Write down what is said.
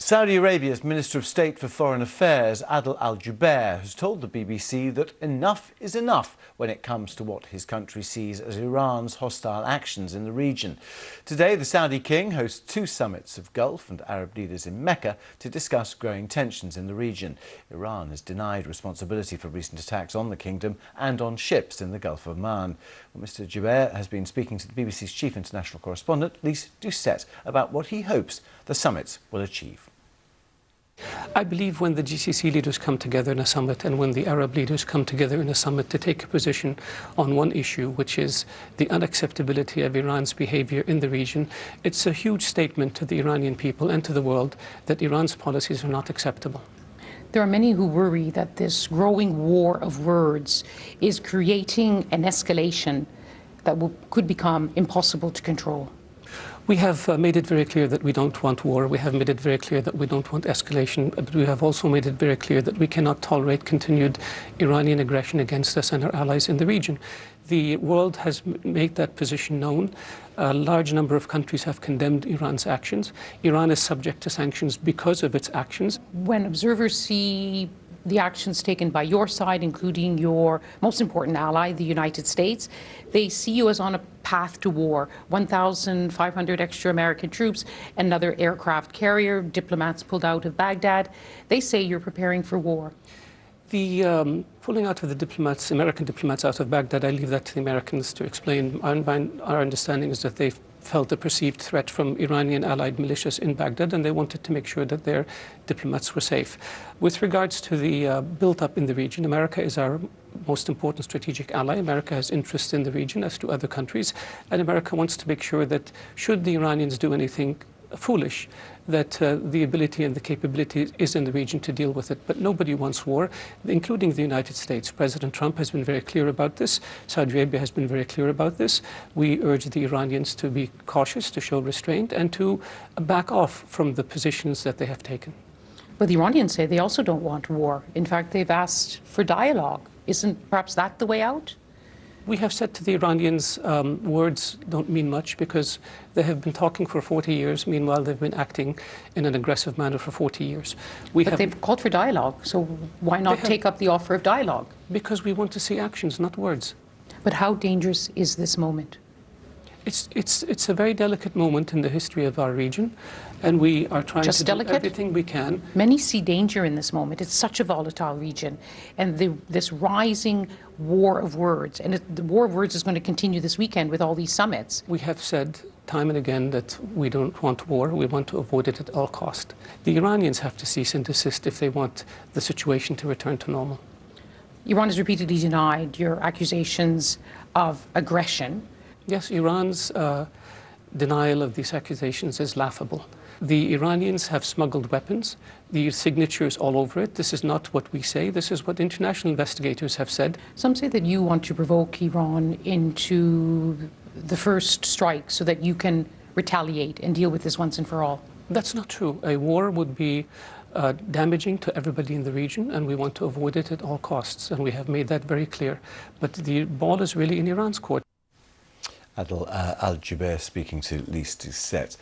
Saudi Arabia's Minister of State for Foreign Affairs, Adel Al-Jubair, has told the BBC that enough is enough when it comes to what his country sees as Iran's hostile actions in the region. Today, the Saudi king hosts two summits of Gulf and Arab leaders in Mecca to discuss growing tensions in the region. Iran has denied responsibility for recent attacks on the kingdom and on ships in the Gulf of Oman. Well, Mr. Jubair has been speaking to the BBC's chief international correspondent, Lise Doucette, about what he hopes the summits will achieve. I believe when the GCC leaders come together in a summit and when the Arab leaders come together in a summit to take a position on one issue, which is the unacceptability of Iran's behavior in the region, it's a huge statement to the Iranian people and to the world that Iran's policies are not acceptable. There are many who worry that this growing war of words is creating an escalation that could become impossible to control. We have made it very clear that we don't want war. We have made it very clear that we don't want escalation. But we have also made it very clear that we cannot tolerate continued Iranian aggression against us and our allies in the region. The world has made that position known. A large number of countries have condemned Iran's actions. Iran is subject to sanctions because of its actions. When observers see the actions taken by your side, including your most important ally, the United States, they see you as on a path to war. 1,500 extra American troops, another aircraft carrier, diplomats pulled out of Baghdad. They say you're preparing for war. The pulling out of the diplomats, American diplomats out of Baghdad, I leave that to the Americans to explain. Our understanding is that they felt a perceived threat from Iranian allied militias in Baghdad, and they wanted to make sure that their diplomats were safe. With regards to the build-up in the region, America is our most important strategic ally. America has interests in the region, as do other countries, and America wants to make sure that should the Iranians do anything foolish, that the ability and the capability is in the region to deal with it. But nobody wants war, including the United States. President Trump has been very clear about this. Saudi Arabia has been very clear about this. We urge the Iranians to be cautious, to show restraint, and to back off from the positions that they have taken. But the Iranians say they also don't want war. In fact, they've asked for dialogue. Isn't perhaps that the way out? We have said to the Iranians, words don't mean much because they have been talking for 40 years. Meanwhile, they've been acting in an aggressive manner for 40 years. But they've called for dialogue, so why not take up the offer of dialogue? Because we want to see actions, not words. But how dangerous is this moment? It's a very delicate moment in the history of our region, and we are trying to do everything we can. Many see danger in this moment. It's such a volatile region, and this rising war of words, and the war of words is going to continue this weekend with all these summits. We have said time and again that we don't want war. We want to avoid it at all cost. The Iranians have to cease and desist if they want the situation to return to normal. Iran has repeatedly denied your accusations of aggression. Yes, Iran's denial of these accusations is laughable. The Iranians have smuggled weapons. The signatures all over it. This is not what we say. This is what international investigators have said. Some say that you want to provoke Iran into the first strike so that you can retaliate and deal with this once and for all. That's not true. A war would be damaging to everybody in the region, and we want to avoid it at all costs, and we have made that very clear. But the ball is really in Iran's court. Adel Al-Jubair speaking to Lise Doucette.